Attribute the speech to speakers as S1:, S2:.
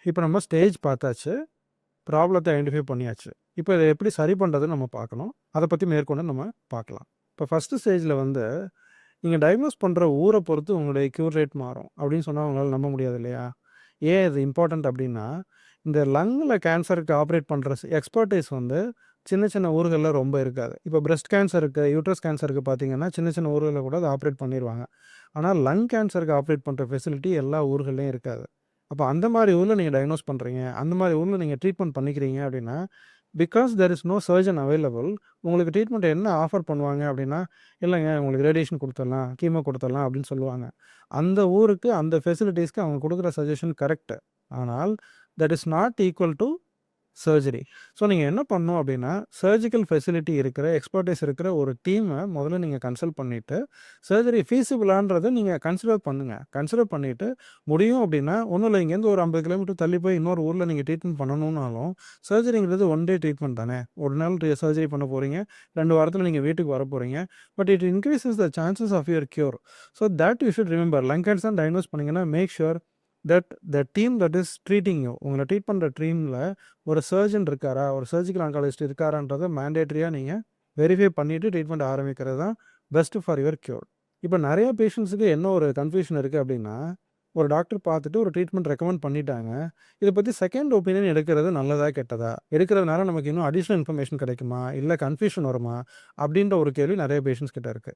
S1: இப்போ நம்ம ஸ்டேஜ் பார்த்தாச்சு. ப்ராப்ளத்த ஐடென்டிஃபை பண்ணியாச்சு. இப்போ இத எப்படி சரி பண்றதுன்னு நம்ம பார்க்கணும். அத பத்தி மேற்கொண்டு நம்ம பார்க்கலாம். இப்போ ஃபர்ஸ்ட்டு ஸ்டேஜ்ல வந்து, நீங்க டயக்னோஸ் பண்ற ஊர பொறுத்து உங்களுடைய க்யூர் ரேட் மாறும். அப்படின்னு சொன்னா உங்களால நம்ப முடியாது இல்லையா? ஏன் இது இம்பார்ட்டன்ட் அப்படின்னா, இந்த லங்ல கேன்சருக்கு ஆப்பரேட் பண்ற எக்ஸ்பர்டைஸ் வந்து சின்ன சின்ன ஊர்கள்ல ரொம்ப இருக்காது. இப்போ பிரஸ்ட் கேன்சருக்கு, யூட்ரஸ் கேன்சருக்கு பார்த்தீங்கன்னா, சின்ன சின்ன ஊர்கள்ல கூட அத ஆப்பரேட் பண்ணிருவாங்க. ஆனா லங் கேன்சருக்கு ஆப்பரேட் பண்ற ஃபெசிலிட்டி எல்லா ஊர்கள்லயும் இருக்காது. அப்ப அந்த மாரி ஊர்ல நீங்க டயக்னோஸ் பண்றீங்க, அந்த மாரி ஊர்ல நீங்க ட்ரீட்மெண்ட் பண்ணிக்கிறீங்க அப்படின்னா, because there is no surgeon available. உங்களுக்கு ட்ரீட்மெண்ட் என்ன ஆஃபர் பண்ணுவாங்க அப்படின்னா, இல்லங்க உங்களுக்கு ரேடியேஷன் குடுத்துடலாம், கீமோ குடுத்துடலாம் அப்படின்னு சொல்லுவாங்க. அந்த ஊருக்கு, அந்த ஃபெசிலிட்டீஸ்க்கு அவங்க குடுக்குற சஜஷன் கரெக்ட். ஆனால், that is not equal to surgery. So நீங்க என்ன பண்ணணும் அப்படின்னா, சர்ஜிக்கல் ஃபெசிலிட்டி இருக்கிற, எக்ஸ்பர்டைஸ் இருக்கிற ஒரு டீம முதல்ல நீங்க கன்சல்ட் பண்ணிட்டு, சர்ஜரி ஃபீசிபிளான்றத நீங்க கன்சிடர் பண்ணுங்க. கன்சிடர் பண்ணிட்டு, முடியும் அப்படின்னா, ஒண்ணும் இல்ல இங்கேருந்து ஒரு 50 கிலோமீட்டர் தள்ளி போய் இன்னொரு ஊர்ல நீங்க ட்ரீட்மெண்ட் பண்ணணும்னாலும், சர்ஜரிங்கிறது ஒன் டே ட்ரீட்மெண்ட் தானே. ஒரு நாள் சர்ஜரி பண்ண போறீங்க. 2 வாரத்தில நீங்க வீட்டுக்கு வரப்போறீங்க. But it increases the chances of your cure. So that you should remember. Lung cancer diagnose பண்ணீங்கன்னா, make sure that the team that is treating you, உங்கள ட்ரீட் பண்ற டீம்ல ஒரு சர்ஜன் இருக்காரா, ஒரு சர்ஜிக்கல் ஆன்காலஜிஸ்ட் இருக்காரான்றத மேண்டேட்டரியா நீங்க வெரிஃபை பண்ணிட்டு ட்ரீட்மெண்ட் ஆரம்பிக்கிறது தான் பெஸ்ட் ஃபார் யுவர் கியூர். இப்போ நெறைய பேஷண்ட்ஸுக்கு என்ன ஒரு கன்ஃப்யூஷன் இருக்கு அப்படின்னா, ஒரு டாக்டர் பார்த்துட்டு ஒரு ட்ரீட்மெண்ட் ரெக்கமெண்ட் பண்ணிட்டாங்க. இத பத்தி செகண்ட் ஒப்பீனியன் எடுக்கிறது நல்லதா, கெட்டதா? எடுக்கிறதுனால நமக்கு இன்னும் அடிஷனல் இன்ஃபர்மேஷன் கிடைக்குமா? இல்ல கன்ஃப்யூஷன் வருமா? அப்படின்ற ஒரு கேள்வி நெறைய பேஷண்ட்ஸ் கிட்ட இருக்கு.